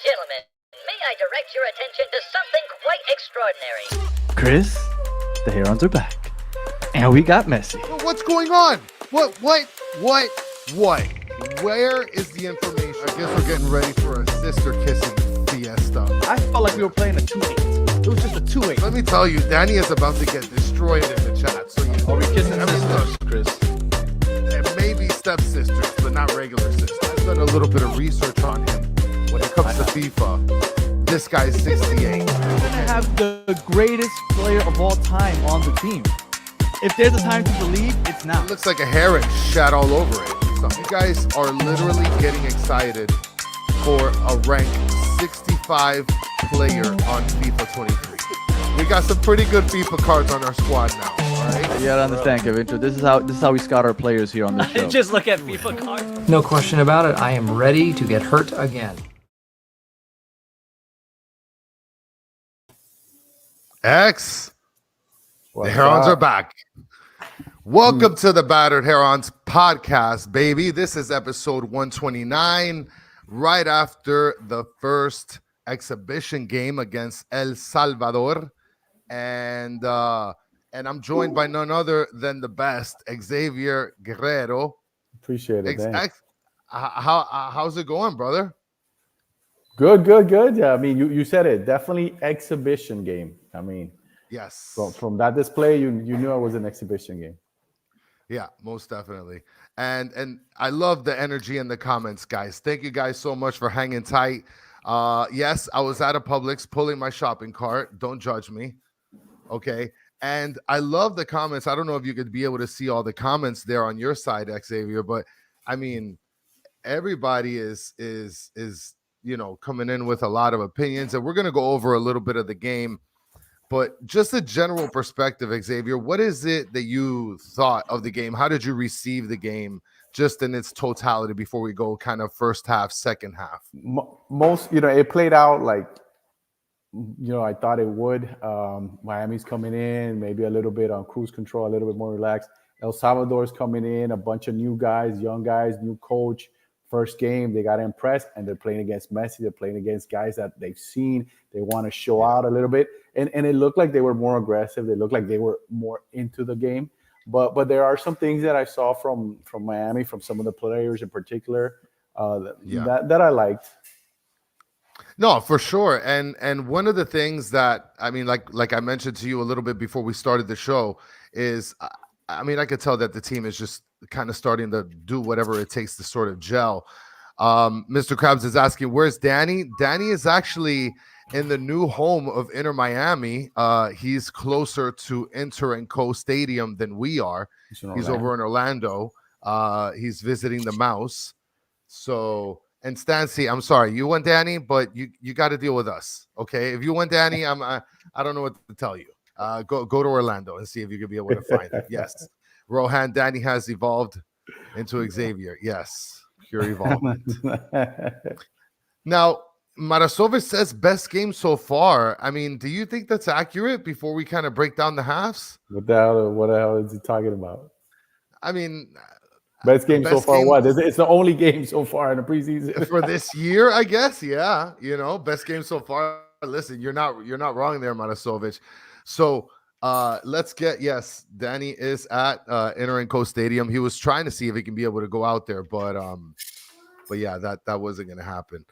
gentlemen, may I direct your attention to something quite extraordinary? Chris, the Herons are back. And we got Messi. What's going on? What? Where is the information? I guess we're getting ready for a sister kissing fiesta. I felt like we were playing a 2-8. It was just a 2-8. Let me tell you, Danny is about to get destroyed in the chat. So Are we kissing sisters, Chris? And maybe stepsisters, but not regular sisters. I've done a little bit of research on him. When it comes to FIFA, this guy's 68. We're gonna have the greatest player of all time on the team. If there's a time to believe, it's now. It looks like a heron shat all over it. So you guys are literally getting excited for a rank 65 player on FIFA 23. We got some pretty good FIFA cards on our squad now. All right. You gotta understand, Kevin. This is how we scout our players here on this show. Just look at FIFA cards. No question about it. I am ready to get hurt again. X, the Herons are back. Welcome to the Battered Herons podcast, baby. This is episode 129, right after the first exhibition game against El Salvador. And I'm joined by none other than the best, Xavier Guerrero. Appreciate it. How's it going, brother? Good. Yeah, I mean, you said it. Definitely exhibition game. I mean, yes. From that display, you knew it was an exhibition game. Yeah, most definitely. And I love the energy in the comments, guys. Thank you guys so much for hanging tight. Yes, I was at a Publix pulling my shopping cart. Don't judge me. Okay. And I love the comments. I don't know if you could be able to see all the comments there on your side, Xavier, but I mean, everybody is coming in with a lot of opinions, and we're going to go over a little bit of the game. But just a general perspective, Xavier, what is it that you thought of the game? How did you receive the game just in its totality before we go kind of first half, second half? Most, it played out like, I thought it would. Miami's coming in, maybe a little bit on cruise control, a little bit more relaxed. El Salvador's coming in, a bunch of new guys, young guys, new coach. First game, they got impressed, and they're playing against Messi. They're playing against guys that they've seen. They want to show out a little bit. And it looked like they were more aggressive. They looked like they were more into the game. But there are some things that I saw from Miami, from some of the players in particular, that I liked. No, for sure. And one of the things that, I mean, like I mentioned to you a little bit before we started the show is, I mean, I could tell that the team is just kind of starting to do whatever it takes to sort of gel. Mr. Krabs is asking, where's Danny? Danny is actually in the new home of Inter Miami. He's closer to Inter & Co Stadium than we are. He's over in Orlando. He's visiting the Mouse. So, and Stancy, I'm sorry, you want Danny, but you got to deal with us. Okay. If you want Danny, I don't know what to tell you. Go to Orlando and see if you can be able to find it. Yes. Rohan, Danny has evolved into Xavier. Yes. Pure evolvement. Now, Marasovic says best game so far. I mean, do you think that's accurate before we kind of break down the halves? What the hell is he talking about? I mean, best game so far. What? It's the only game so far in the preseason for this year, I guess. Yeah, best game so far. Listen, you're not wrong there, Marasovic. So let's get, yes, Danny is at Inter & Co Stadium. He was trying to see if he can be able to go out there, but yeah, that wasn't going to happen.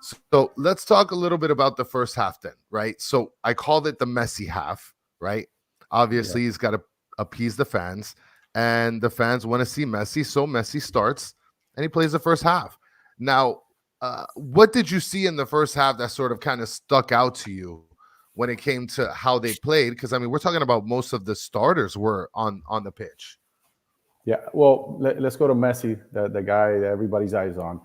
So let's talk a little bit about the first half then, right? So I called it the Messi half, right? Obviously, he's got to appease the fans, and the fans want to see Messi, so Messi starts, and he plays the first half. Now, what did you see in the first half that sort of kind of stuck out to you when it came to how they played? Because, I mean, we're talking about most of the starters were on the pitch. Yeah, well, let's go to Messi, the guy that everybody's eyes on.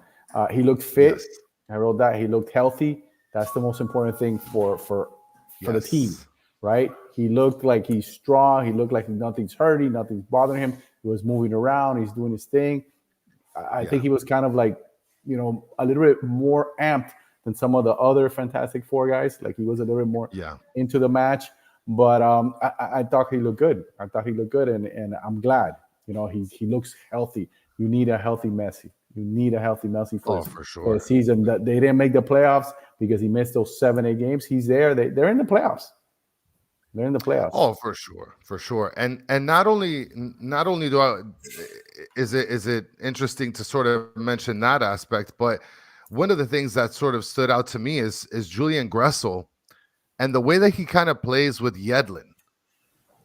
He looked fit. Yes. I wrote that. He looked healthy. That's the most important thing for the team, right? He looked like he's strong. He looked like nothing's hurting, nothing's bothering him. He was moving around. He's doing his thing. I think he was kind of like, a little bit more amped than some of the other Fantastic Four guys. Like he was a little bit more into the match. But I thought he looked good. And I'm glad. He looks healthy. You need a healthy Messi. You need a healthy Messi for for the sure. season. That they didn't make the playoffs because he missed those 7-8 games. He's there. They're in the playoffs. They're in the playoffs. Oh, for sure. And not only do I is it interesting to sort of mention that aspect, but one of the things that sort of stood out to me is Julian Gressel and the way that he kind of plays with Yedlin.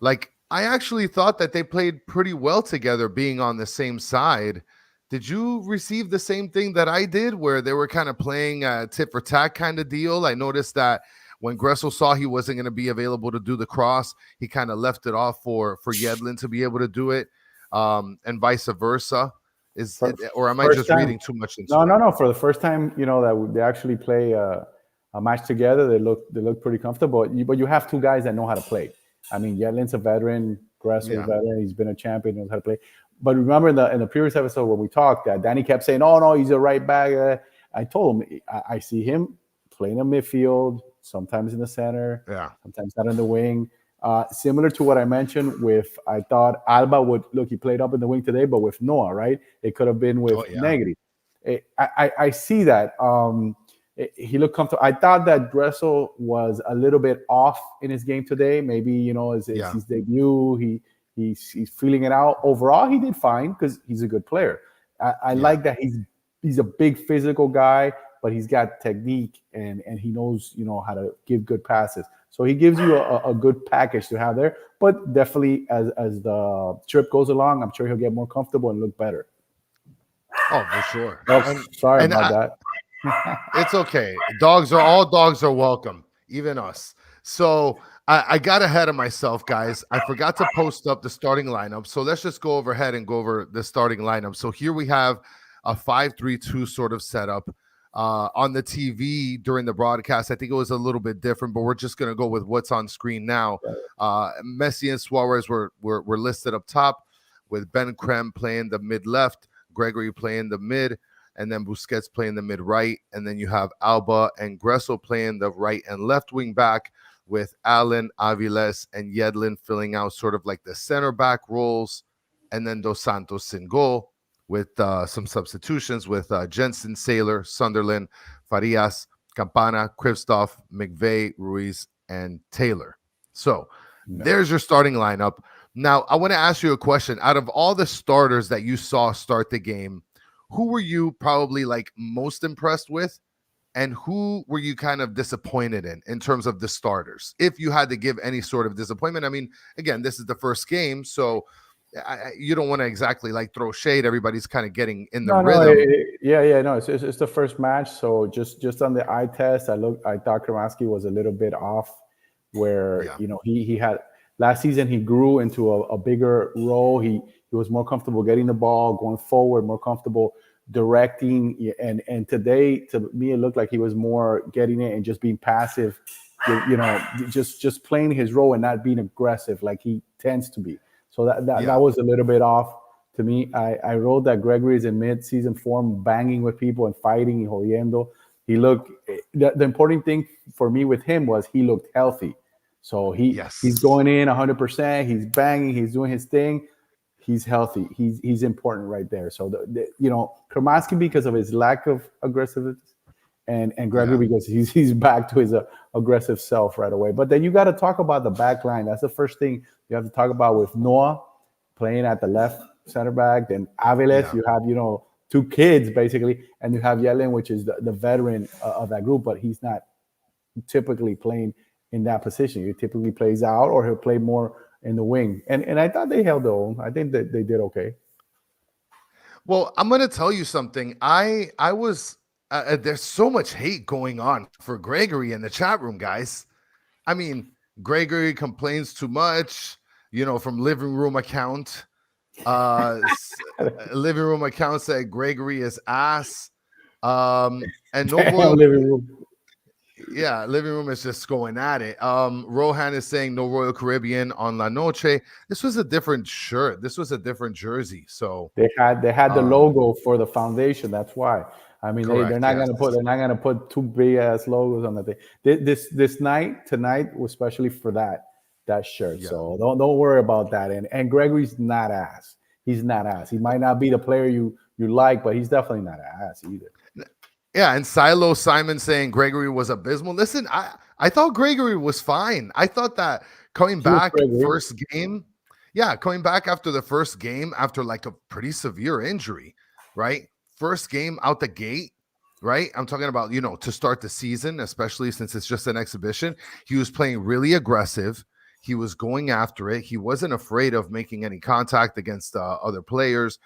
Like, I actually thought that they played pretty well together, being on the same side. Did you receive the same thing that I did, where they were kind of playing a tit for tat kind of deal? I noticed that when Gressel saw he wasn't going to be available to do the cross, he kind of left it off for Yedlin to be able to do it, and vice versa. Or am I just reading too much into it? No. For the first time, that they actually play a match together, they look pretty comfortable. But you have two guys that know how to play. I mean, Yedlin's a veteran, Gressel's a veteran. He's been a champion, knows how to play. But remember in the previous episode when we talked, that Danny kept saying, "Oh no, he's a right back." I told him I see him playing in midfield, sometimes in the center, sometimes out in the wing. Similar to what I mentioned with, I thought Alba would look. He played up in the wing today, but with Noah, right? It could have been with Negri. I see that. He looked comfortable. I thought that Gressel was a little bit off in his game today. Maybe it's his debut. He's feeling it out. Overall, he did fine because he's a good player. I like that he's a big physical guy, but he's got technique and he knows how to give good passes. So he gives you a good package to have there. But definitely as the trip goes along, I'm sure he'll get more comfortable and look better. Oh, for sure. Sorry about that. It's okay. All dogs are welcome, even us. So I got ahead of myself, guys. I forgot to post up the starting lineup. So let's just go overhead and go over the starting lineup. So here we have a 5-3-2 sort of setup. On the TV during the broadcast, I think it was a little bit different, but we're just going to go with what's on screen now. Messi and Suarez were listed up top, with Ben Krem playing the mid left, Gregory playing the mid, and then Busquets playing the mid right. And then you have Alba and Gressel playing the right and left wing back, with Allen, Aviles, and Yedlin filling out sort of like the center back roles. And then Dos Santos in goal, with some substitutions with Jensen, Saylor, Sunderland, Farias, Campana, Kristoff, McVeigh, Ruiz, and Taylor. So there's your starting lineup. Now, I want to ask you a question. Out of all the starters that you saw start the game, who were you probably like most impressed with? And who were you kind of disappointed in terms of the starters? If you had to give any sort of disappointment, I mean, again, this is the first game, so you don't want to exactly like throw shade. Everybody's kind of getting in the rhythm. No, it's the first match, so just on the eye test, I thought Kremaski was a little bit off, where he had last season he grew into a bigger role. He was more comfortable getting the ball, going forward, more comfortable directing, and today to me it looked like he was more getting it and just being passive, just playing his role and not being aggressive like he tends to be. So that was a little bit off to me. I wrote that Gregory is in mid-season form, banging with people and fighting, jodiendo. He looked. The important thing for me with him was he looked healthy. So he's going in 100%. He's banging. He's doing his thing. He's healthy. He's important right there. So Kremaski, because of his lack of aggressiveness, and Gregory because he's back to his aggressive self right away. But then you got to talk about the back line. That's the first thing you have to talk about, with Noah playing at the left center back. Then Aviles, you have two kids basically, and you have Yedlin, which is the veteran of that group, but he's not typically playing in that position. He typically plays out, or he'll play more in the wing. And I thought they held their own. I think that they did okay. Well, I'm going to tell you something. I was there's so much hate going on for Gregory in the chat room, guys. I mean, Gregory complains too much, from living room account. Living room account said Gregory is ass. And no Royal living room. Yeah, living room is just going at it. Rohan is saying no Royal Caribbean on La Noche. This was a different shirt. This was a different jersey. So they had the logo for the foundation. That's why. I mean, they're not gonna put two big ass logos on the thing. This night tonight was especially for that shirt. Yeah. So don't worry about that. And Gregory's not ass. He's not ass. He might not be the player you like, but he's definitely not an ass either. Yeah, and Silo Simon saying Gregory was abysmal. Listen, I thought Gregory was fine. I thought that coming back first game, coming back after the first game after like a pretty severe injury, right? First game out the gate, right? I'm talking about, to start the season, especially since it's just an exhibition. He was playing really aggressive. He was going after it. He wasn't afraid of making any contact against other players.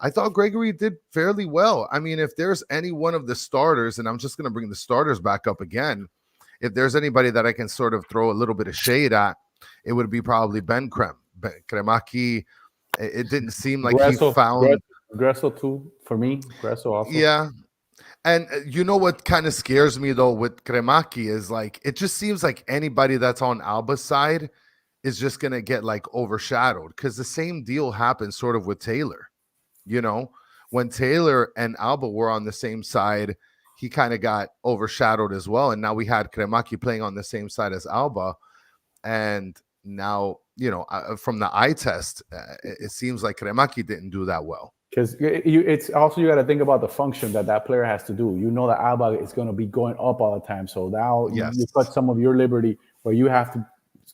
I thought Gregory did fairly well. I mean, if there's any one of the starters, and I'm just going to bring the starters back up again, if there's anybody that I can sort of throw a little bit of shade at, it would be probably Kremaki. It didn't seem like he found Gresso too for me. Gresso also. Yeah. And you know what kind of scares me though with Kremaki is like it just seems like anybody that's on Alba's side is just going to get like overshadowed because the same deal happened sort of with Taylor. When Taylor and Alba were on the same side, he kind of got overshadowed as well. And now we had Kremaki playing on the same side as Alba. And now, from the eye test, it seems like Kremaki didn't do that well. Because it's also, you got to think about the function that player has to do. That Alba is going to be going up all the time. So now you cut some of your liberty where you have to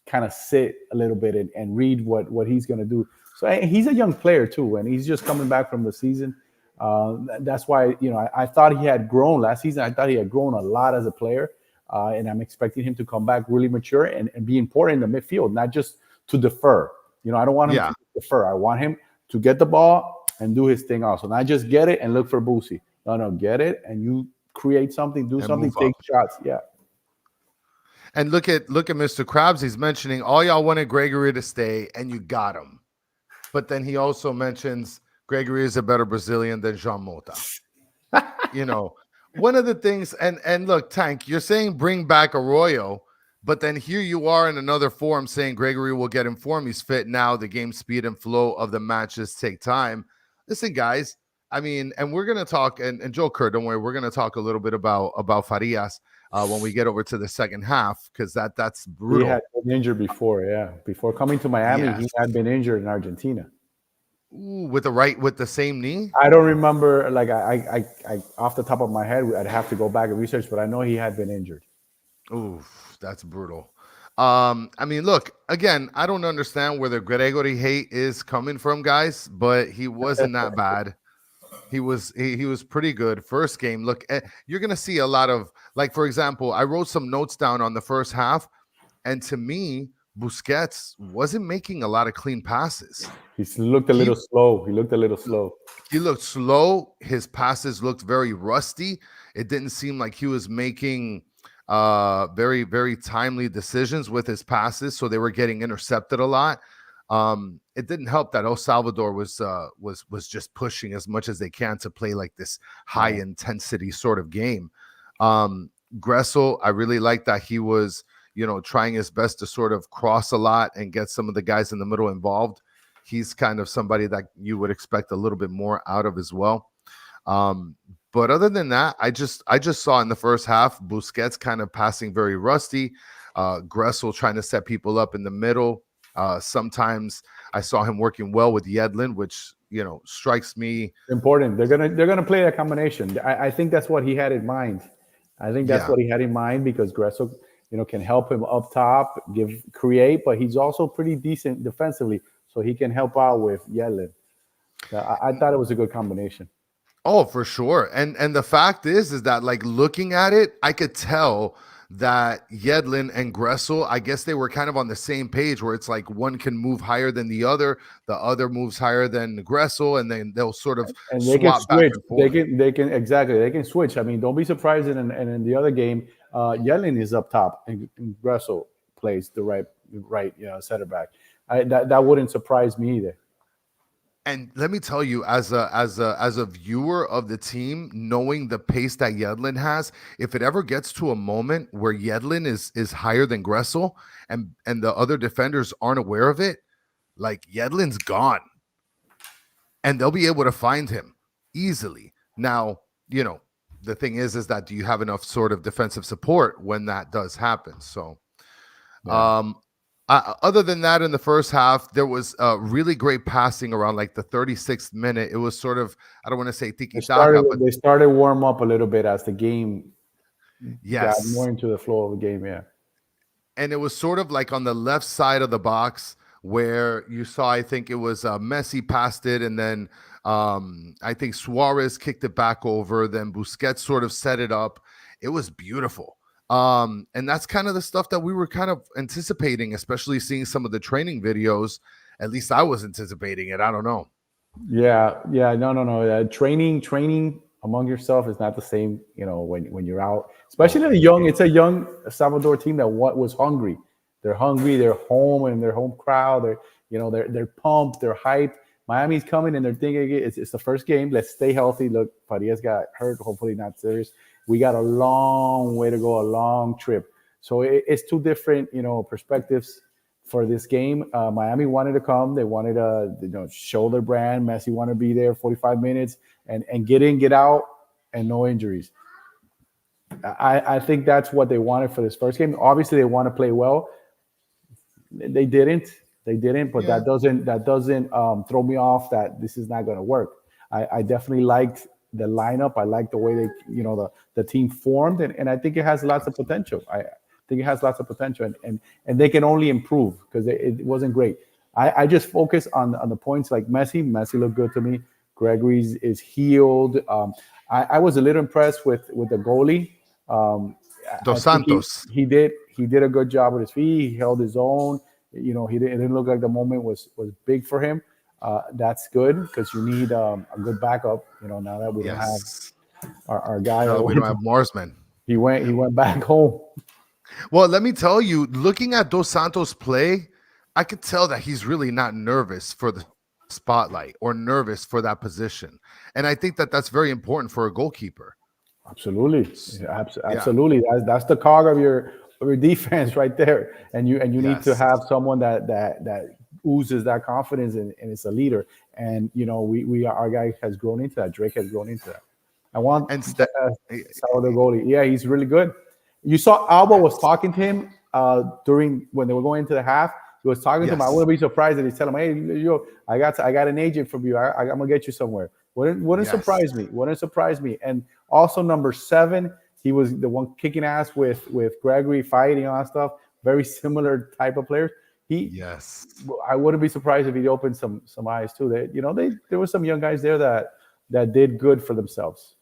kind of sit a little bit and read what he's going to do. So he's a young player too, and he's just coming back from the season. That's why, I thought he had grown last season. I thought he had grown a lot as a player, and I'm expecting him to come back really mature and be important in the midfield, not just to defer. I don't want him to defer. I want him to get the ball and do his thing also. Not just get it and look for Boosie. No, get it and you create something, do something, take shots. Yeah. And look at Mr. Krabs. He's mentioning all y'all wanted Gregory to stay, and you got him. But then he also mentions Gregory is a better Brazilian than Jean Mota. One of the things, and look, Tank, you're saying bring back Arroyo, but then here you are in another forum saying Gregory will get in form. He's fit now. The game speed and flow of the matches take time. Listen, guys, I mean, and we're going to talk, and Joe Kerr, don't worry, we're going to talk a little bit about Farias when we get over to the second half, because that's brutal. He had been injured before, yeah. Before coming to Miami, he had been injured in Argentina. Ooh, with the same knee? I don't remember, like I off the top of my head, I'd have to go back and research, but I know he had been injured. Ooh, that's brutal. I mean, look, again, I don't understand where the Gregory hate is coming from, guys, but he wasn't that bad. He was pretty good. First game, look, you're going to see a lot of, like, for example, I wrote some notes down on the first half, and to me, Busquets wasn't making a lot of clean passes. He looked a little slow. He looked slow. His passes looked very rusty. It didn't seem like he was making very, very timely decisions with his passes, so they were getting intercepted a lot. It didn't help that El Salvador was just pushing as much as they can to play like this high intensity sort of game. Gressel, I really like that he was, trying his best to sort of cross a lot and get some of the guys in the middle involved. He's kind of somebody that you would expect a little bit more out of as well. But other than that, I just saw in the first half, Busquets kind of passing very rusty, Gressel trying to set people up in the middle. Sometimes I saw him working well with Yedlin, which, strikes me important. They're gonna play a combination. I think that's what he had in mind. What he had in mind, because Gressel, can help him up top, create, but he's also pretty decent defensively, so he can help out with Yedlin. I thought it was a good combination. Oh, for sure. And the fact is that, like, looking at it, I could tell that Yedlin and Gressel, I guess they were kind of on the same page, where it's like one can move higher than the other moves higher than Gressel, and then they'll sort of and they swap can switch. Back and forth. They can switch. I mean, don't be surprised. In the other game, Yedlin is up top and Gressel plays the right center back. That wouldn't surprise me either. And let me tell you, as a viewer of the team, knowing the pace that Yedlin has, if it ever gets to a moment where Yedlin is higher than Gressel and the other defenders aren't aware of it, like, Yedlin's gone. And they'll be able to find him easily. Now, the thing is that do you have enough sort of defensive support when that does happen? So, Other than that, in the first half, there was really great passing around like the 36th minute. It was sort of, I don't want to say They tiki-taka, started but they started warm up a little bit as the game got yes. more into the flow of the game. Yeah. And it was sort of like on the left side of the box where you saw, I think it was Messi passed it, and then I think Suarez kicked it back over. Then Busquets sort of set it up. It was beautiful. And that's kind of the stuff that we were kind of anticipating, especially seeing some of the training videos. At least I was anticipating it. I don't know. Yeah, no. Training among yourself is not the same, when you're out, especially the young. It's a young Salvador team that was hungry. They're hungry. They're home and their home crowd. They're pumped. They're hyped. Miami's coming and they're thinking it's the first game. Let's stay healthy. Look, Farias got hurt. Hopefully not serious. We got a long way to go, a long trip. So it's two different, perspectives for this game. Miami wanted to come. They wanted to show their brand. Messi wanted to be there 45 minutes and get in, get out, and no injuries. I think that's what they wanted for this first game. Obviously, they want to play well. They didn't, but Yeah. that doesn't throw me off that this is not going to work. I definitely liked the lineup. I like the way the team formed, and I think it has lots of potential. I think it has lots of potential, and they can only improve because it wasn't great. I just focus on the points like Messi. Messi looked good to me. Gregory's is healed. I was a little impressed with the goalie. Dos Santos. He did a good job with his feet. He held his own. It didn't look like the moment was big for him. That's good because you need a good backup. Now that we don't have our guy. No, we don't have Marsman. He went back home. Well, let me tell you, looking at Dos Santos play, I could tell that he's really not nervous for the spotlight or nervous for that position. And I think that that's very important for a goalkeeper. Absolutely. Absolutely. That's the cog of your defense right there. And you need to have someone that oozes that confidence and is a leader. And our guy has grown into that. Drake has grown into that. I want Salvador goalie. Yeah, he's really good. You saw Alba was talking to him during when they were going into the half. He was talking to him. I wouldn't be surprised if he's telling him, "Hey, I got an agent from you. I'm gonna get you somewhere." Wouldn't surprise me. Wouldn't surprise me. And also number 7, he was the one kicking ass with Gregory, fighting all that stuff. Very similar type of players. I wouldn't be surprised if he opened some eyes too. There were some young guys there that did good for themselves.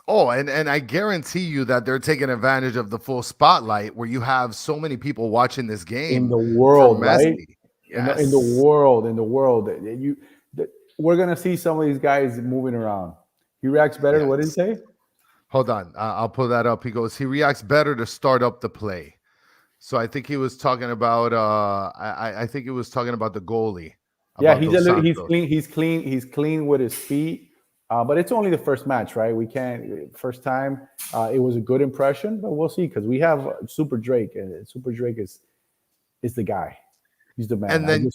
Oh, and I guarantee you that they're taking advantage of the full spotlight where you have so many people watching this game in the world, right? Yes. In the world, we're gonna see some of these guys moving around. He reacts better. What did he say? Hold on, I'll pull that up. He goes, he reacts better to start up the play. So I think he was talking about. I think he was talking about the goalie. Yeah, he's clean. He's clean with his feet. But it's only the first match, right? We can't first time. It was a good impression, but we'll see because we have Super Drake, and Super Drake is the guy. He's the man. And then,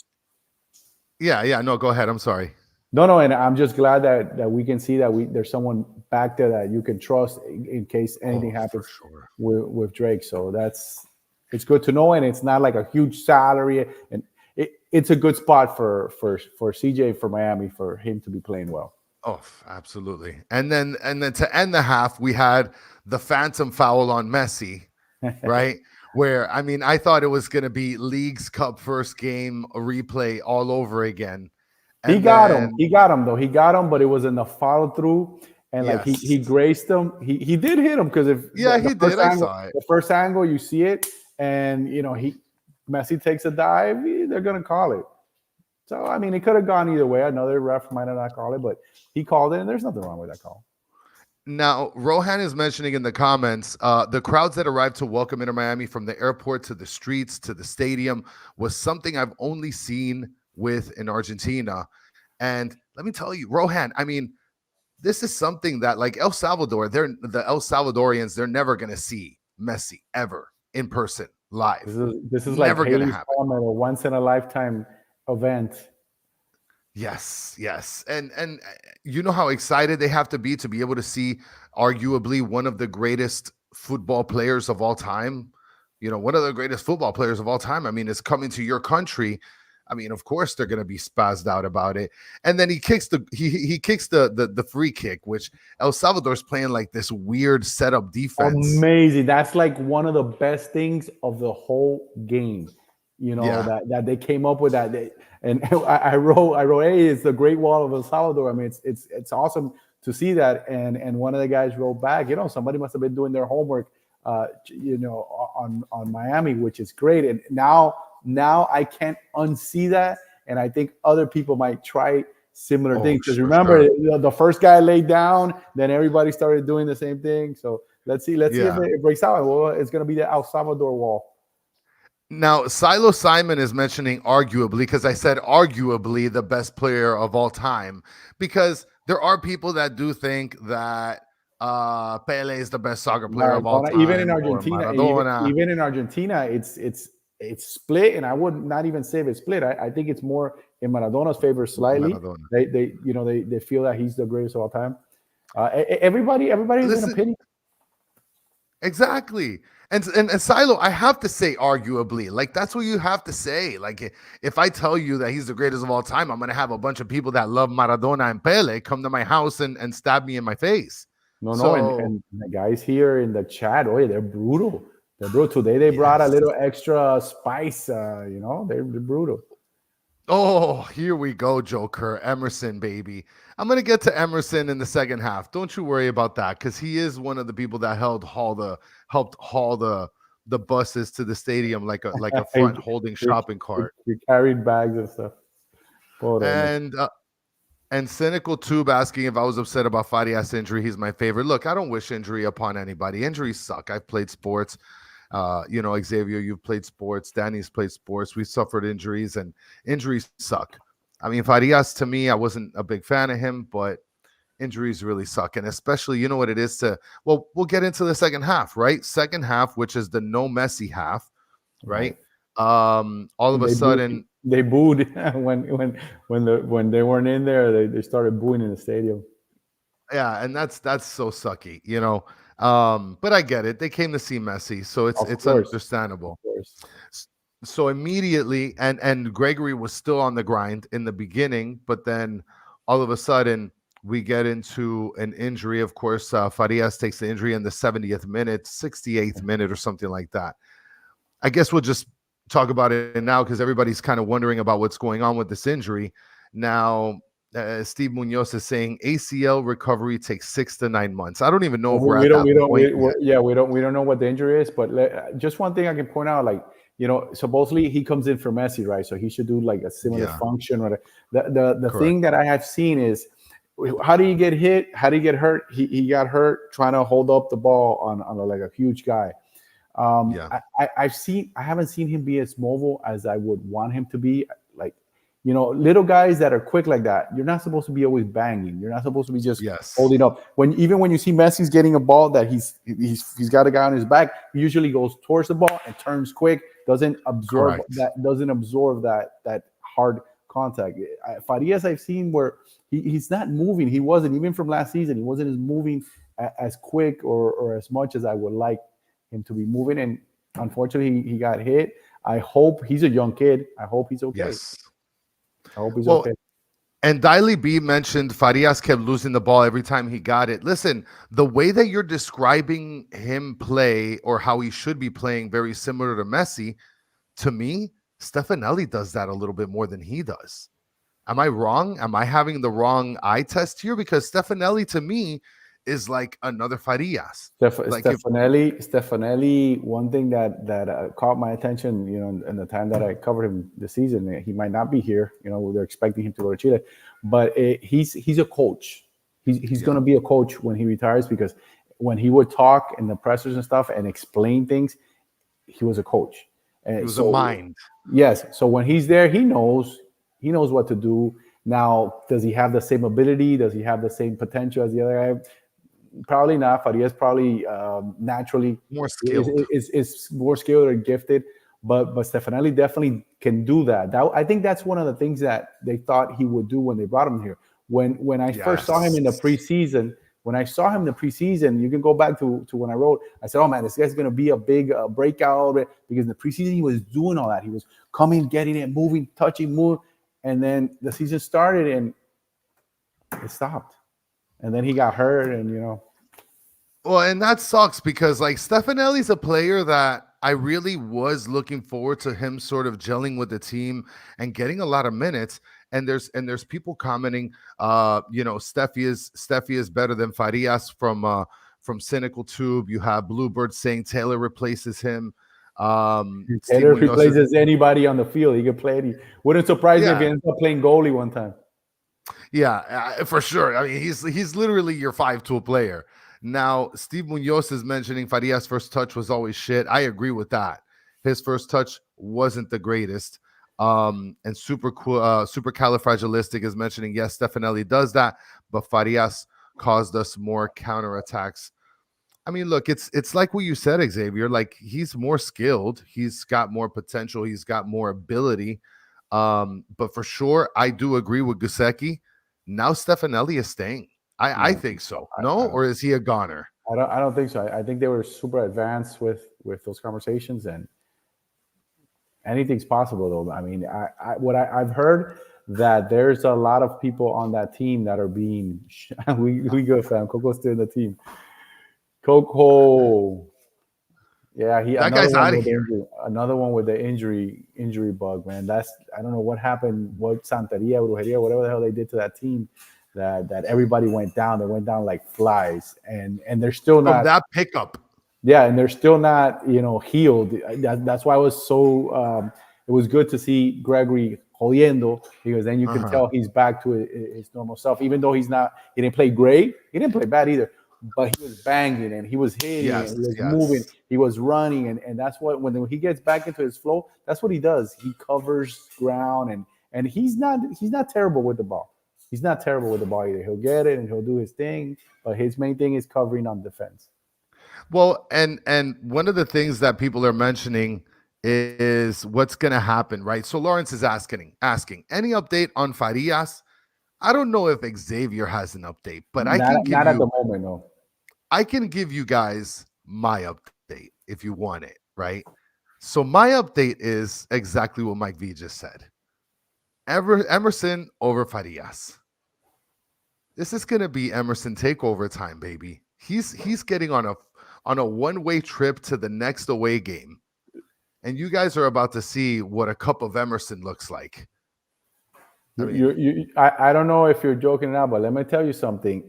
no, go ahead. I'm sorry. No, and I'm just glad that we can see that there's someone back there that you can trust in case anything happens with Drake. So it's good to know, and it's not like a huge salary, and it's a good spot for CJ for Miami for him to be playing well. Oh, absolutely. And then to end the half, we had the phantom foul on Messi, right? Where, I mean, I thought it was going to be Leagues Cup first game, a replay all over again. And he got him, though. He got him, but it was in the follow through. And like he graced him. He did hit him because if he did. I saw it. The first angle, you see it, and Messi takes a dive, they're gonna call it. So I mean, it could have gone either way. Another ref might have not called it, but he called it, and there's nothing wrong with that call. Now, Rohan is mentioning in the comments, the crowds that arrived to welcome Inter Miami from the airport to the streets to the stadium was something I've only seen in Argentina. And let me tell you, Rohan, I mean, this is something that like El Salvador, the El Salvadorians, they're never going to see Messi ever in person live. This is never like Haley's Comet, a once in a lifetime event. Yes. And you know how excited they have to be able to see arguably one of the greatest football players of all time one of the greatest football players of all time. I mean, is coming to your country. I mean, of course they're going to be spazzed out about it. And then he kicks the free kick, which El Salvador's playing like this weird setup defense. Amazing. That's like one of the best things of the whole game. That they came up with that. And I wrote, hey, it's the Great Wall of El Salvador. I mean, it's awesome to see that. And one of the guys wrote back, somebody must have been doing their homework, on Miami, which is great. And now I can't unsee that. And I think other people might try similar things. Because remember, the first guy laid down, then everybody started doing the same thing. So let's see if it breaks out. Well, it's going to be the El Salvador wall. Now, Silo Simon is mentioning arguably, because I said arguably the best player of all time, because there are people that do think that Pele is the best soccer player of all time. Even in Argentina, it's split, and I would not even say it's split. I think it's more in Maradona's favor slightly. They feel that he's the greatest of all time. Everybody's an opinion. Exactly. And Silo, I have to say arguably, like that's what you have to say. Like if I tell you that he's the greatest of all time, I'm going to have a bunch of people that love Maradona and Pele come to my house and stab me in my face. And the guys here in the chat, they're brutal. They're brutal. Today they brought a little extra spice. They're brutal. Oh, here we go, Joker. Emerson, baby. I'm going to get to Emerson in the second half. Don't you worry about that, because he is one of the people that helped haul the buses to the stadium like a front holding shopping cart. He carried bags and stuff. And Cynical Tube asking if I was upset about Farias' injury. He's my favorite. Look, I don't wish injury upon anybody. Injuries suck. I've played sports. Xavier, you've played sports. Danny's played sports. We suffered injuries, and injuries suck. I mean, Farias, to me, I wasn't a big fan of him, but injuries really suck. And especially, you know what it is we'll get into the second half, right? Second half, which is the no Messi half, right? All of a sudden they booed when they weren't in there. They started booing in the stadium. Yeah, and that's so sucky, but I get it. They came to see Messi, so it's understandable. So immediately, and Gregory was still on the grind in the beginning, but then all of a sudden we get into an injury. Of course, Farias takes the injury in the 70th minute, 68th minute, or something like that. I guess we'll just talk about it now because everybody's kind of wondering about what's going on with this injury. Now, Steve Munoz is saying ACL recovery takes 6 to 9 months. I don't even know if we don't know what the injury is, but just one thing I can point out, supposedly he comes in for Messi, right? So he should do like a similar function. Or the thing that I have seen is, how do you get hit? How do you get hurt? He got hurt trying to hold up the ball on like a huge guy. I haven't seen him be as mobile as I would want him to be. Little guys that are quick like that, you're not supposed to be always banging. You're not supposed to be just holding up. When you see Messi's getting a ball that he's got a guy on his back, he usually goes towards the ball and turns quick. Doesn't absorb that hard contact. Farias, I've seen where he's not moving. He wasn't, even from last season, he wasn't as moving as quick or as much as I would like him to be moving. And unfortunately, he got hit. I hope he's a young kid. I hope he's okay. Yes. I hope he's okay. And Diley B mentioned Farias kept losing the ball every time he got it. Listen, the way that you're describing him play, or how he should be playing, very similar to Messi, to me, Stefanelli does that a little bit more than he does. Am I wrong? Am I having the wrong eye test here? Because Stefanelli, to me, is like another Farias. Stefanelli, one thing that caught my attention, in the time that I covered him this season, he might not be here. They're expecting him to go to Chile, but he's a coach. He's going to be a coach when he retires, because when he would talk in the pressers and stuff and explain things, he was a coach. And he was a mind. Yes. So when he's there, he knows what to do. Now, does he have the same ability? Does he have the same potential as the other guy? Probably not. Farias probably naturally more skilled. Is more skilled or gifted, but Stefanelli definitely can do that. I think that's one of the things that they thought he would do when they brought him here. When I first saw him in the preseason, when I saw him in the preseason, you can go back to when I wrote, I said, oh man, this guy's going to be a big breakout, because in the preseason he was doing all that. He was coming, getting it, moving, touching, move. And then the season started and it stopped. And then he got hurt and, Well, and that sucks because like Stefanelli's a player that I really was looking forward to him sort of gelling with the team and getting a lot of minutes. And there's people commenting, Steffi is better than Farias from Cynical Tube. You have Bluebird saying Taylor replaces him. Taylor replaces anybody on the field. He can play. He wouldn't surprise me if he ends up playing goalie one time. Yeah, for sure. I mean, he's literally your 5-tool player. Now, Steve Munoz is mentioning Farias' first touch was always shit. I agree with that. His first touch wasn't the greatest. And Supercalifragilistic is mentioning, yes, Stefanelli does that, but Farias caused us more counterattacks. I mean, look, it's like what you said, Xavier. Like, he's more skilled. He's got more potential. He's got more ability. But for sure, I do agree with Gusecki. Now Stefanelli is staying. I think so. No? Or is he a goner? I don't think so. I think they were super advanced with those conversations, and anything's possible, though. I mean, I've heard that there's a lot of people on that team that are being we good, fam. Coco's still in the team. Coco. Yeah, that guy's out of here. Another one with the injury bug, man. I don't know what happened, what Santeria, Brujeria, whatever the hell they did to that team, that everybody went down. They went down like flies, and they're still not from that pickup. Yeah, and they're still not, healed. That's why it was so. It was good to see Gregory jodiendo, because then you can tell he's back to his normal self. Even though he didn't play great, he didn't play bad either. But he was banging and he was hitting and he was moving, he was running, and that's what when he gets back into his flow, that's what he does. He covers ground and he's not terrible with the ball. He's not terrible with the ball either. He'll get it and he'll do his thing, but his main thing is covering on defense. Well, and one of the things that people are mentioning is what's going to happen, right? So Lawrence is asking any update on Farias? I don't know if Xavier has an update, but I can give you at the moment, no. I can give you guys my update if you want it, right? So my update is exactly what Mike V just said. Emerson over Farias. This is going to be Emerson takeover time, baby. He's getting on a one-way trip to the next away game. And you guys are about to see what a cup of Emerson looks like. I don't know if you're joking now, but let me tell you something.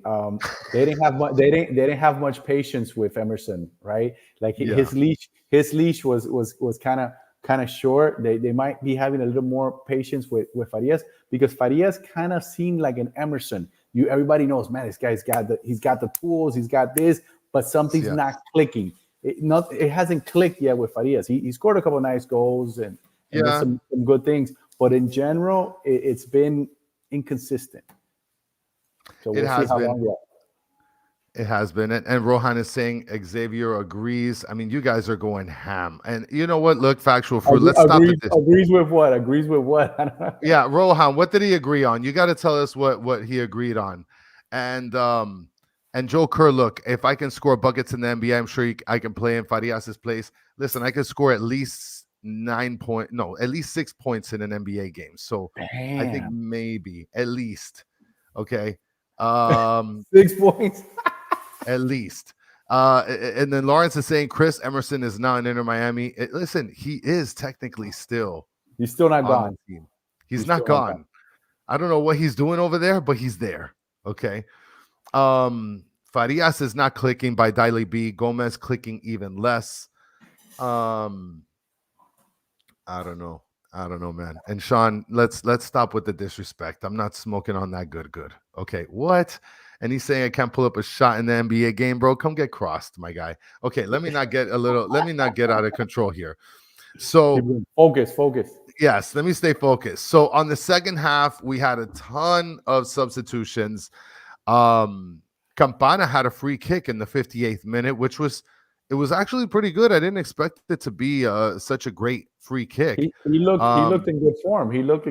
They didn't have much patience with Emerson, right? Like his leash was kind of short. They might be having a little more patience with Farias, because Farias kind of seemed like an Emerson. Everybody knows, man, this guy's got the tools, he's got this, but something's not clicking. It hasn't clicked yet with Farias. He scored a couple of nice goals and did some good things. But in general, it's been inconsistent. So we'll see how long. It has been. And Rohan is saying Xavier agrees. I mean, you guys are going ham. And you know what? Look, factual fruit. Let's stop at this. Agrees with what? Agrees with what? Yeah, Rohan, what did he agree on? You got to tell us what he agreed on. And Joe Kerr, look, if I can score buckets in the NBA, I'm sure I can play in Farias' place. Listen, I can score at least 6 points in an NBA game. So damn. I think maybe at least. Okay. 6 points. At least. And then Lawrence is saying Chris Emerson is now in Inter Miami. Listen, he is technically still. He's still not gone. He's not gone. I don't know what he's doing over there, but he's there. Okay. Farias is not clicking by Diley B. Gomez clicking even less. I don't know, man. And Sean, let's stop with the disrespect. I'm not smoking on that good. Okay, what? And he's saying I can't pull up a shot in the NBA game, bro. Come get crossed, my guy. Okay, let me not get out of control here. So focus. Yes, let me stay focused. So on the second half, we had a ton of substitutions. Campana had a free kick in the 58th minute, which was actually pretty good. I didn't expect it to be such a great free kick. He looked in good form. He looked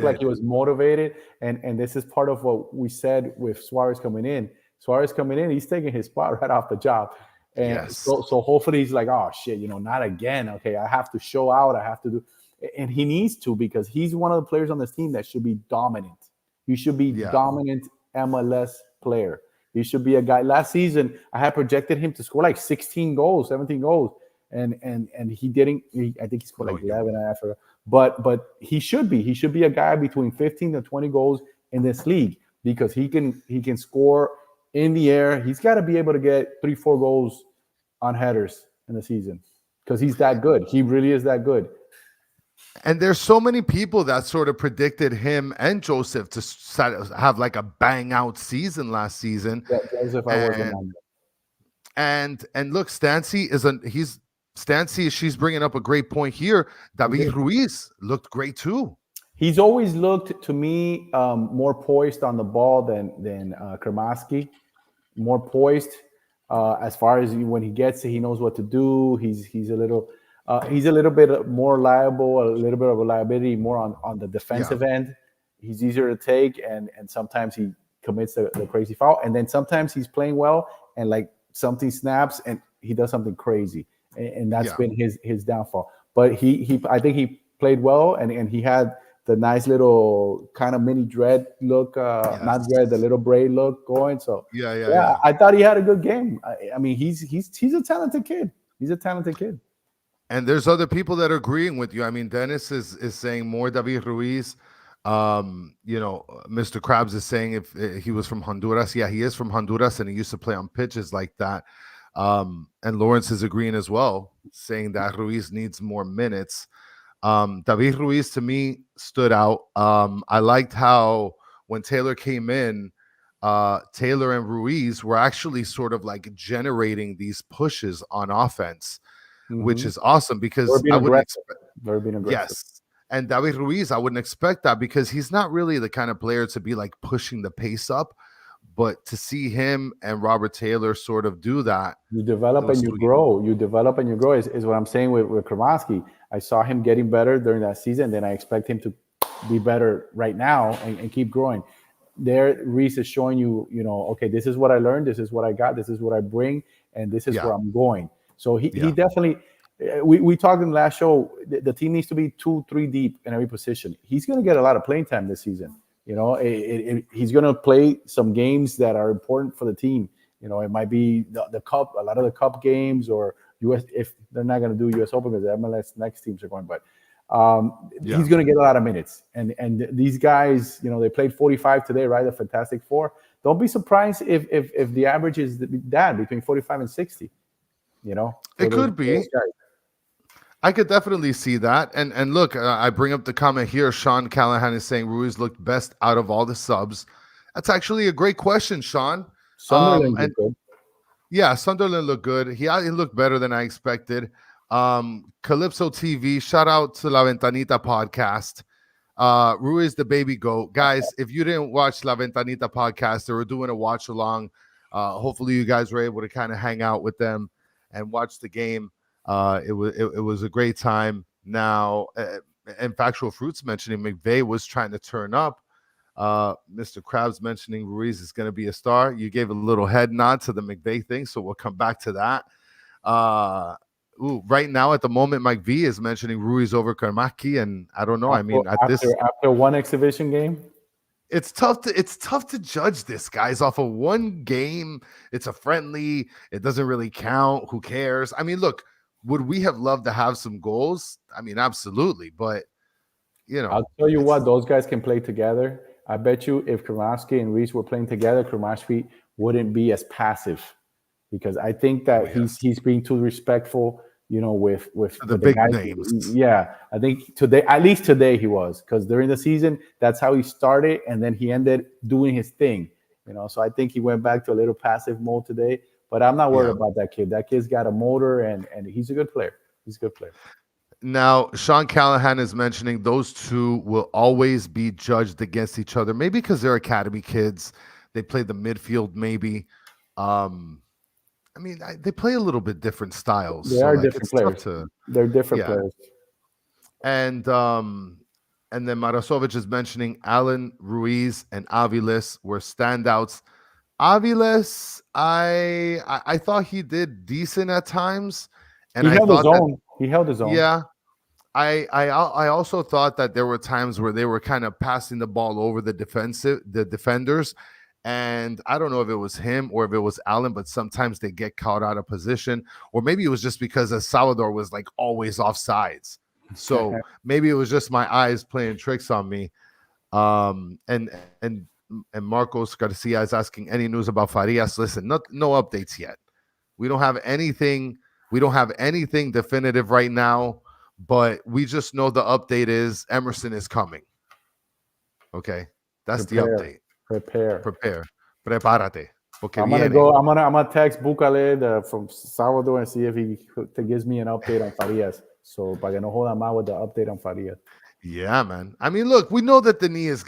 like he was motivated. And this is part of what we said with Suarez coming in. Suarez coming in, he's taking his spot right off the job. And Yes. so hopefully he's like, oh shit, not again. Okay, I have to show out. I have to do, and he needs to, because he's one of the players on this team that should be dominant. He should be dominant MLS player. He should be a guy. Last season, I had projected him to score like 16 goals, 17 goals, and he didn't. I think he scored like 11 after. But he should be. He should be a guy between 15 to 20 goals in this league, because he can score in the air. He's got to be able to get 3-4 goals on headers in the season, because he's that good. He really is that good. And there's so many people that sort of predicted him and Joseph to have like a bang out season last season. Yeah, Joseph, I wasn't on that. And look, Stancy, she's bringing up a great point here. David Ruiz looked great too. He's always looked to me more poised on the ball than Kremaski. More poised as far as when he gets it, he knows what to do. He's a little bit more liable, a little bit of a liability more on the defensive end. He's easier to take, and sometimes he commits the crazy foul, and then sometimes he's playing well and like something snaps and he does something crazy, and that's been his downfall. But I think he played well, and he had the nice little kind of mini dread look, not dread, the little braid look going. So yeah, I thought he had a good game. I mean, he's a talented kid. He's a talented kid. And there's other people that are agreeing with you. I mean, Dennis is saying more David Ruiz. Mr. Krabs is saying if he was from Honduras. Yeah, he is from Honduras, and he used to play on pitches like that. And Lawrence is agreeing as well, saying that Ruiz needs more minutes. David Ruiz to me stood out. I liked how when Taylor came in, Taylor and Ruiz were actually sort of like generating these pushes on offense, which is awesome, because I wouldn't expect. They're being aggressive. Yes. And David Ruiz, I wouldn't expect that, because he's not really the kind of player to be like pushing the pace up. But to see him and Robert Taylor sort of do that, you develop and you grow. You develop and you grow is what I'm saying with Kremaski. I saw him getting better during that season. Then I expect him to be better right now and keep growing. There, Reese is showing you, okay, this is what I learned. This is what I got. This is what I bring. And this is where I'm going. So he definitely, we talked in the last show, the team needs to be 2-3 deep in every position. He's going to get a lot of playing time this season. He's going to play some games that are important for the team. It might be the cup, a lot of the cup games, or US, if they're not going to do US Open because the MLS next teams are going. But he's going to get a lot of minutes. And these guys, they played 45 today, right? The Fantastic Four. Don't be surprised if the average is that between 45 and 60. It could be. I could definitely see that. And look, I bring up the comment here. Sean Callahan is saying Ruiz looked best out of all the subs. That's actually a great question, Sean. Sunderland looked good. Yeah, Sunderland looked good. He looked better than I expected. Calypso TV, shout out to La Ventanita podcast. Ruiz the baby goat. Guys, if you didn't watch La Ventanita podcast, they were doing a watch along. Hopefully you guys were able to kind of hang out with them and watch the game. It was a great time. Now, and Factual Fruits mentioning McVay was trying to turn up. Mr. Krabs mentioning Ruiz is going to be a star. You gave a little head nod to the McVay thing, so we'll come back to that. Right now at the moment, Mike V is mentioning Ruiz over Karmaki, and I don't know. After one exhibition game, it's tough to judge this, guys, off of one game. It's a friendly. It doesn't really count. Who cares? I mean, look, would we have loved to have some goals? I mean, absolutely. But, I'll tell you what, those guys can play together. I bet you if Kremaski and Reese were playing together, Kremaski wouldn't be as passive, because I think that he's being too respectful, with the big names. Yeah, I think today, at least today he was, because during the season, that's how he started, and then he ended doing his thing, So I think he went back to a little passive mode today, but I'm not worried about that kid. That kid's got a motor, and he's a good player. He's a good player. Now, Sean Callahan is mentioning those two will always be judged against each other, maybe because they're academy kids. They play the midfield, maybe. They play a little bit different styles. They are different players. They're different players. And then Marasovic is mentioning Allen, Ruiz, and Aviles were standouts. Aviles, I thought he did decent at times, and He I held his thought that own. He held his own. yeah, I also thought that there were times where they were kind of passing the ball over the defenders, and I don't know if it was him or if it was Allen, but sometimes they get caught out of position, or maybe it was just because El Salvador was like always off sides. So maybe it was just my eyes playing tricks on me. And Marcos Garcia is asking any news about Farias. Listen, no updates yet. We don't have anything. We don't have anything definitive right now, but we just know the update is Emerson is coming. Okay, that's the update. Prepare. Prepárate. I'm gonna text Bukale from Salvador and see if he gives me an update on Farias. So para que no joda más with the update on Farias. Yeah, man. I mean, look, we know that the knee is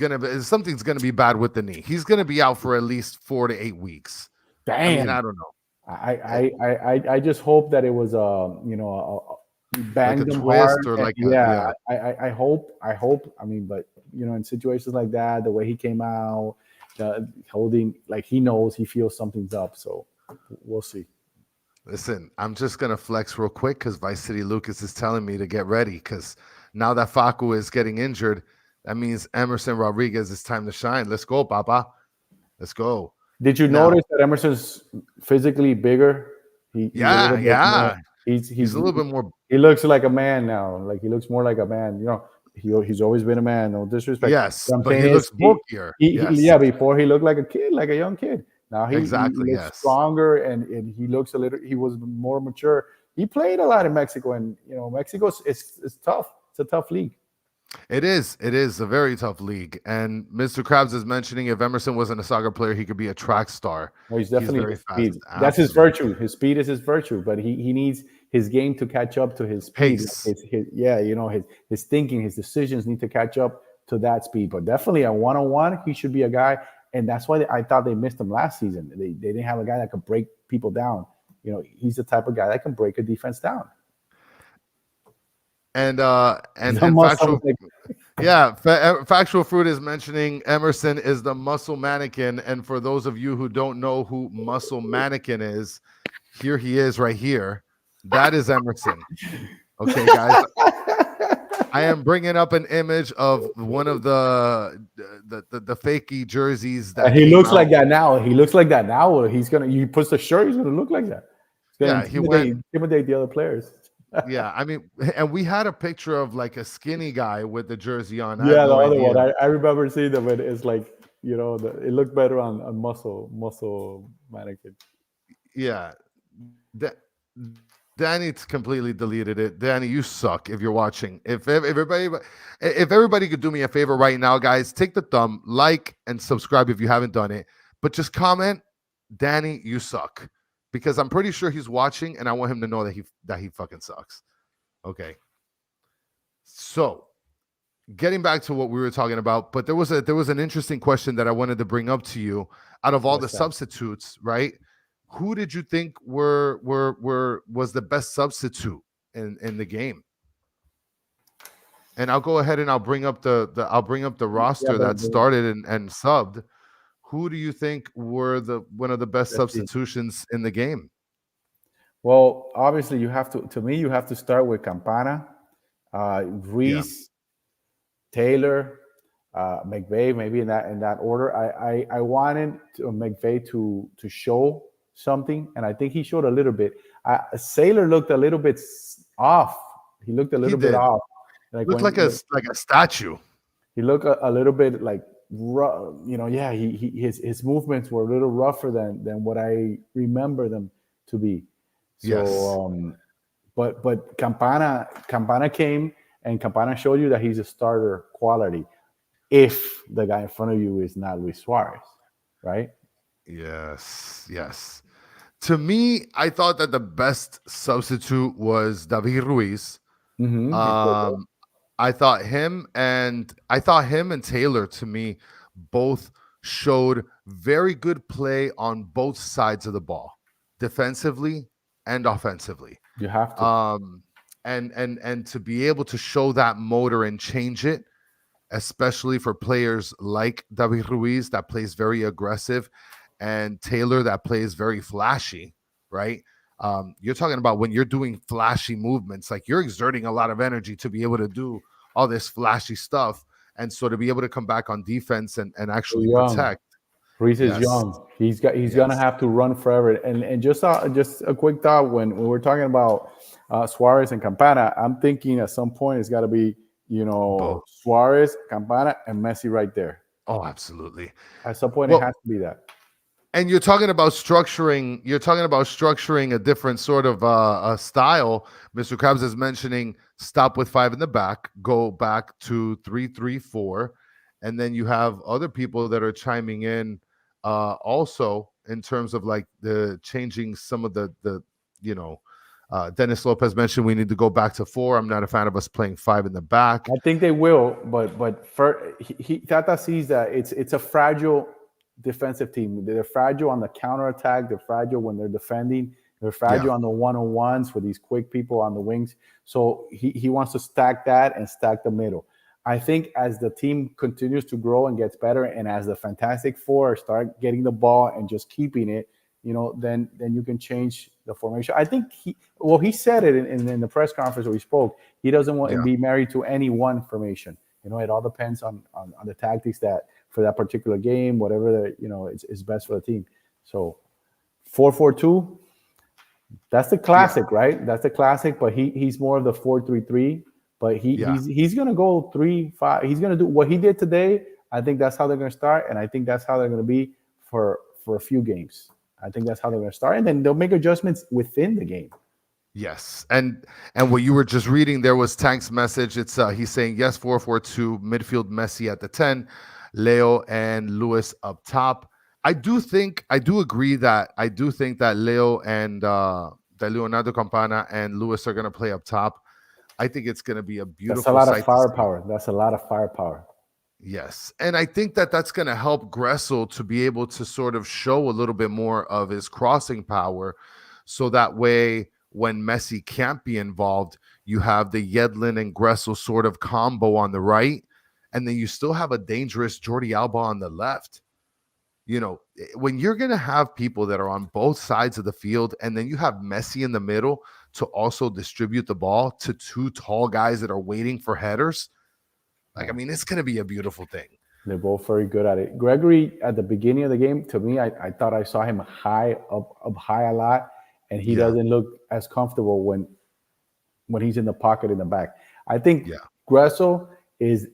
something's gonna be bad with the knee. He's gonna be out for at least 4 to 8 weeks. Damn. I mean, I don't know. I just hope that it was a banged like a him twist hard. or like I hope. I mean, but in situations like that, the way he came out, holding, like he knows, he feels something's up. So we'll see. Listen, I'm just gonna flex real quick because Vice City Lucas is telling me to get ready because now that Facu is getting injured, that means Emerson Rodriguez is time to shine. Let's go, Papa. Let's go. Did you notice that Emerson's physically bigger? He's a little bit more. He looks like a man now. Like he looks more like a man. He's always been a man. No disrespect. Yes, but he looks bulkier. Before he looked like a kid, like a young kid. Now he looks stronger and he looks he was more mature. He played a lot in Mexico, and Mexico is tough. It's a tough league. It is a very tough league. And Mr. Krabs is mentioning if Emerson wasn't a soccer player, he could be a track star. Well, he's definitely very fast. That's his virtue. His speed is his virtue, but he needs his game to catch up to his speed. Pace. His thinking, his decisions need to catch up to that speed. But definitely a one-on-one, he should be a guy. And that's why I thought they missed him last season. They didn't have a guy that could break people down. He's the type of guy that can break a defense down. And Factual Fruit is mentioning Emerson is the muscle mannequin. And for those of you who don't know who muscle mannequin is, here he is right here. That is Emerson. Okay, guys. I am bringing up an image of one of the fakey jerseys that he looks like that now. He looks like that now. He puts the shirt. He's gonna look like that. He intimidate the other players. Yeah, I mean, and we had a picture of like a skinny guy with the jersey on. The other one. I remember seeing them, but it's like it looked better on muscle mannequin. Yeah, Danny completely deleted it. Danny, you suck if you're watching. If everybody could do me a favor right now, guys, take the thumb, like, and subscribe if you haven't done it. But just comment, Danny, you suck. Because I'm pretty sure he's watching, and I want him to know that he fucking sucks. Okay. So, getting back to what we were talking about, but there was an interesting question that I wanted to bring up to you. Out of all the substitutes, right? Who did you think was the best substitute in the game? And I'll go ahead and I'll bring up the roster that started and subbed. Who do you think were one of the best substitutions in the game? Well, obviously you have to start with Campana, Ruiz, Taylor, McVay, maybe in that order. I wanted McVay to show something, and I think he showed a little bit. Sailor looked a little bit off. He looked a little bit off. Looked like a statue. He looked a little bit like his movements were a little rougher than what I remember them to be. So, but Campana came, and Campana showed you that he's a starter quality. If the guy in front of you is not Luis Suarez, right? Yes. To me, I thought that the best substitute was David Ruiz. Mm-hmm. I thought him and Taylor, to me, both showed very good play on both sides of the ball, defensively and offensively. You have to. And to be able to show that motor and change it, especially for players like David Ruiz that plays very aggressive and Taylor that plays very flashy, right? You're talking about when you're doing flashy movements, like you're exerting a lot of energy to be able to do all this flashy stuff. And so to be able to come back on defense and actually Young. protect. Reese is Yes. young. He's gonna Yes. have to run forever. And just a quick thought when we're talking about Suarez and Campana, I'm thinking at some point it's got to be Both. Suarez, Campana, and Messi right there. Oh, absolutely. At some point, it Well, has to be that. and you're talking about structuring a different sort of a style. Mr. Krabs is mentioning stop with 5 in the back, go back to 3-3-4, and then you have other people that are chiming in also in terms of like the changing some of the Dennis Lopez mentioned we need to go back to 4. I'm not a fan of us playing 5 in the back. I think they will, but Tata sees that it's a fragile defensive team. They're fragile on the counterattack. They're fragile when they're defending. They're fragile on the one-on-ones with these quick people on the wings. So he wants to stack that and stack the middle. I think as the team continues to grow and gets better, and as the Fantastic Four start getting the ball and just keeping it, then you can change the formation. I think he said it in the press conference where he spoke. He doesn't want to be married to any one formation. It all depends on the tactics that for that particular game, whatever is best for the team. So 4-4-2, that's the classic, right? That's the classic. But he's more of the 4-3-3. But he's gonna go 3-5. He's gonna do what he did today. I think that's how they're gonna start, and I think that's how they're gonna be for a few games. I think that's how they're going to start, and then they'll make adjustments within the game. Yes, and what you were just reading there was Tank's message. It's he's saying yes, 4-4-2, midfield Messi at the 10, Leo and Luis up top. I do agree that Leo and that Leonardo Campana and Luis are going to play up top. I think it's going to be a beautiful. That's a lot of firepower. That's a lot of firepower. Yes. And I think that's going to help Gressel to be able to sort of show a little bit more of his crossing power. So that way, when Messi can't be involved, you have the Yedlin and Gressel sort of combo on the right. And then you still have a dangerous Jordi Alba on the left. When you're going to have people that are on both sides of the field, and then you have Messi in the middle to also distribute the ball to 2 tall guys that are waiting for headers. It's going to be a beautiful thing. They're both very good at it. Gregory, at the beginning of the game, to me, I thought I saw him high up high a lot, and he doesn't look as comfortable when he's in the pocket in the back. I think Gressel is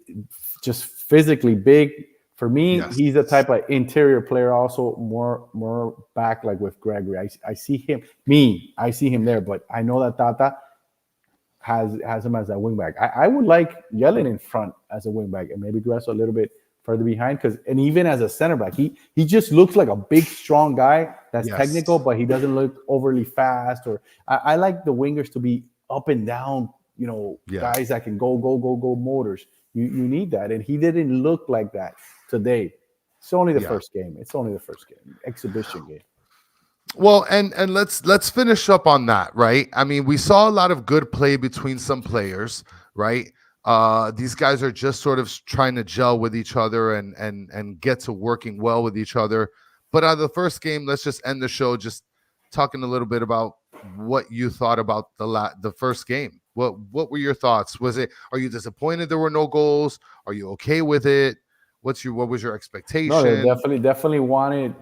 just physically big. For me, he's the type of interior player, also more back like with Gregory. I see him there, but I know that Tata has him as a wingback. I would like Yellen in front as a wingback, and maybe Gressel a little bit further behind. And even as a center back, he just looks like a big, strong guy that's technical, but he doesn't look overly fast. Or I like the wingers to be up and down, guys that can go motors. You need that, and he didn't look like that today. It's only the first game. Exhibition game. Well, and let's finish up on that, right? We saw a lot of good play between some players, right? These guys are just sort of trying to gel with each other and get to working well with each other. But out of the first game, let's just end the show just talking a little bit about what you thought about the first game. What were your thoughts? Are you disappointed there were no goals? Are you okay with it? What was your expectation? No, they definitely wanted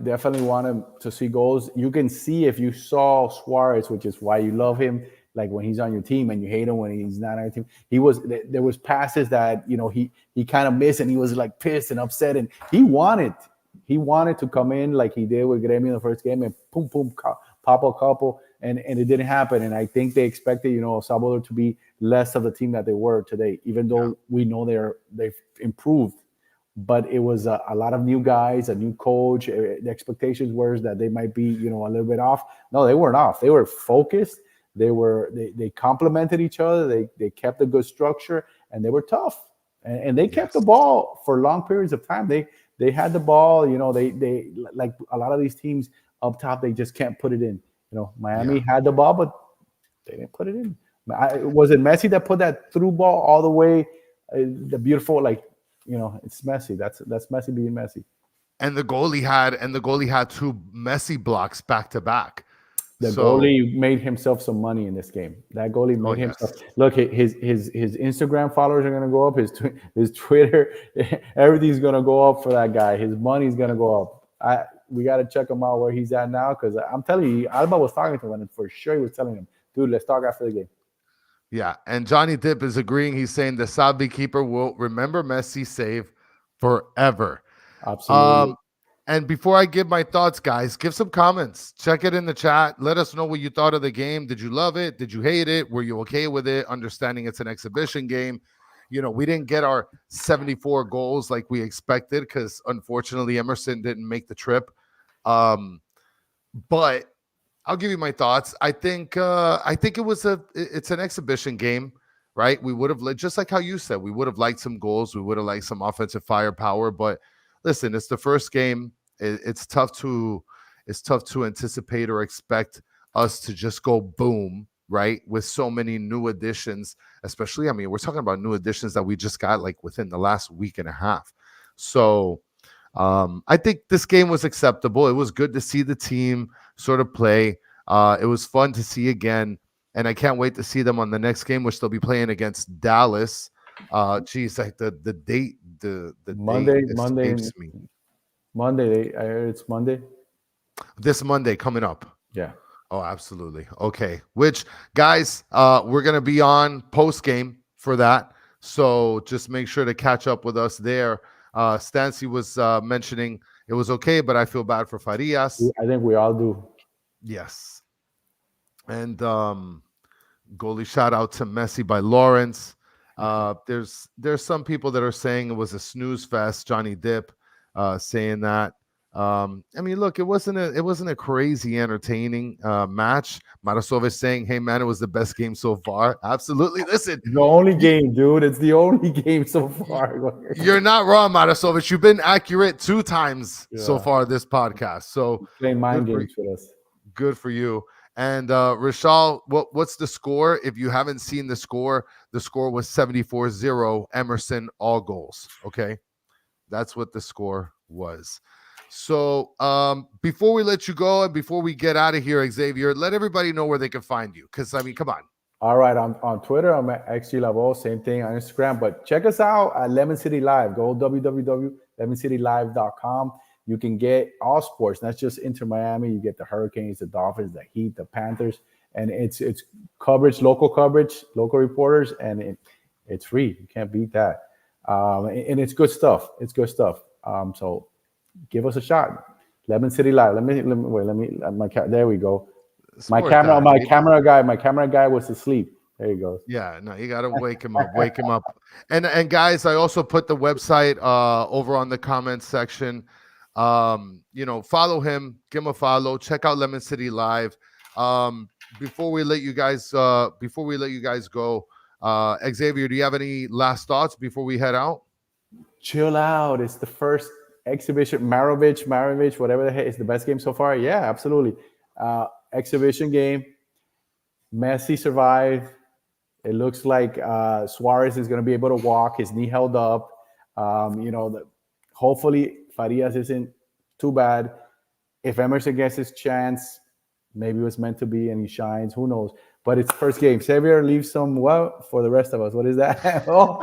to see goals. You can see if you saw Suarez, which is why you love him, like when he's on your team, and you hate him when he's not on your team. There was passes that he kind of missed, and he was like pissed and upset, and he wanted to come in like he did with Gremio in the first game and boom, pop a couple, and it didn't happen. And I think they expected Salvador to be less of the team that they were today, even though we know they've improved. But it was a lot of new guys, a new coach. The expectations were that they might be, a little bit off. No, they weren't off. They were focused. They complemented each other. They kept a good structure, and they were tough. And they kept the ball for long periods of time. They had the ball. They like a lot of these teams up top. They just can't put it in. Miami had the ball, but they didn't put it in. Was it Messi that put that through ball all the way? The beautiful, it's Messi. That's Messi being Messi. and the goalie had two Messi blocks back to back. The So, goalie made himself some money in this game. That goalie made himself. yes. Look, his Instagram followers are gonna go up. His Twitter, everything's gonna go up for that guy. His money's gonna go up. We gotta check him out where he's at now, because I'm telling you, Alba was talking to him, and for sure he was telling him, dude, let's talk after the game. Yeah, and Johnny Depp is agreeing. He's saying the Saudi keeper will remember Messi save forever. Absolutely. And before I give my thoughts, guys, give some comments. Check it in the chat. Let us know what you thought of the game. Did you love it? Did you hate it? Were you okay with it? Understanding it's an exhibition game. We didn't get our 74 goals like we expected because unfortunately Emerson didn't make the trip. But I'll give you my thoughts. I think it's an exhibition game, right? We would have, just like how you said, we would have liked some goals. We would have liked some offensive firepower, but listen, it's the first game. It's tough to anticipate or expect us to just go boom, right? With so many new additions, especially, I mean, we're talking about new additions that we just got like within the last week and a half. So I think this game was acceptable. It was good to see the team sort of play. It was fun to see again, and I can't wait to see them on the next game, which they'll be playing against Dallas. Geez, like the date, the Monday, date Monday, escapes me. Monday. I heard it's Monday. This Monday coming up. Yeah. Oh, absolutely. Okay. Which, guys, we're gonna be on post game for that, so just make sure to catch up with us there. Stancy was mentioning it was okay, but I feel bad for Farias. I think we all do. Yes. And goalie shout out to Messi by Lawrence. There's some people that are saying it was a snooze fest. Johnny Depp saying that. I mean, look, it wasn't a crazy entertaining match. Marasov is saying, "Hey man, it was the best game so far." Absolutely. Listen, The only game, dude. It's the only game so far. you're not wrong, Marasovich. You've been accurate 2 times so Yeah. far this podcast. So Playing mind Good for games with us. good for you. And Rishal, what's the score? If you haven't seen the score was 74-0. Emerson, all goals. Okay. That's what the score was. So before we let you go and before we get out of here, Xavier, let everybody know where they can find you. Because, I mean, come on. All right, on Twitter, I'm at XG Lavo, same thing on Instagram. But check us out at Lemon City Live. Go www.lemoncitylive.com. You can get all sports, not just Inter Miami. You get the Hurricanes, the Dolphins, the Heat, the Panthers, and it's coverage, local reporters, and it's free. You can't beat that. And it's good stuff. It's good stuff. So give us a shot. Lemon City Live. Let me there we go. My camera guy was asleep. There you go. Yeah, no, you gotta wake him up. Wake him up. And guys, I also put the website over on the comments section. Follow him, give him a follow, check out Lemon City Live. Before we let you guys go, Xavier, do you have any last thoughts before we head out? Chill out. It's the first exhibition. Maravich, whatever the heck, it's the best game so far. Yeah, absolutely. Exhibition game. Messi survived. It looks like Suarez is going to be able to walk. His knee held up. Hopefully Farias isn't too bad. If Emerson gets his chance, maybe it was meant to be and he shines. Who knows? But it's first game. Xavier leaves some for the rest of us. What is that? Oh.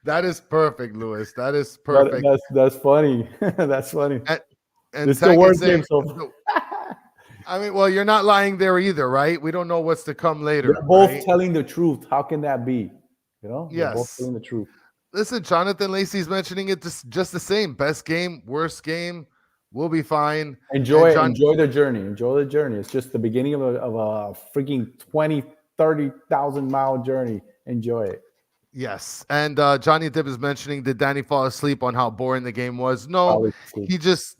That is perfect, Luis. That is perfect. That's funny. That's funny. And it's the worst game so far. I mean, well, you're not lying there either, right? We don't know what's to come later. They're both right? telling the truth. How can that be? Yes. They're both telling the truth. Listen, Jonathan Lacey's mentioning it just the same. Best game, worst game, we'll be fine. Enjoy the journey. Enjoy the journey. It's just the beginning of a freaking 30,000 mile journey. Enjoy it. Yes. And Johnny Depp is mentioning, did Danny fall asleep on how boring the game was? No, he's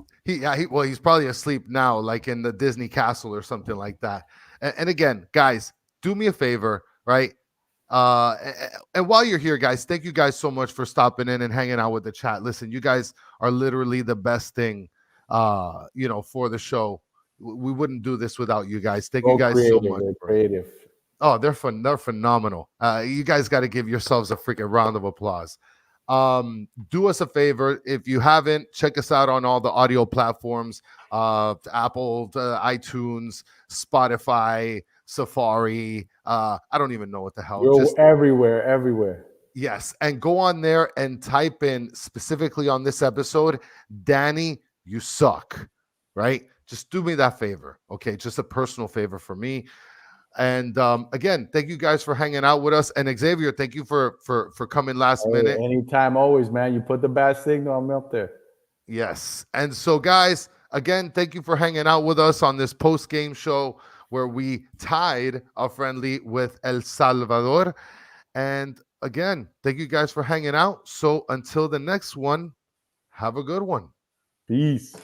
probably asleep now, like in the Disney castle or something like that. And again, guys, do me a favor, right? And while you're here, guys, thank you guys so much for stopping in and hanging out with the chat. Listen, you guys are literally the best thing, for the show. We wouldn't do this without you guys. Thank you guys so much. Creative. Oh, they're phenomenal. You guys got to give yourselves a freaking round of applause. Do us a favor. If you haven't, check us out on all the audio platforms, Apple, iTunes, Spotify, Safari. I don't even know what the hell. You're everywhere. Yes. And go on there and type in specifically on this episode, Danny, you suck, right? Just do me that favor. Okay. Just a personal favor for me. And again, thank you guys for hanging out with us. And Xavier, thank you for coming last minute. Anytime, always, man. You put the bad signal, I'm up there. Yes. And so, guys, again, thank you for hanging out with us on this post-game show where we tied a friendly with El Salvador. And again, thank you guys for hanging out. So until the next one, have a good one. Peace.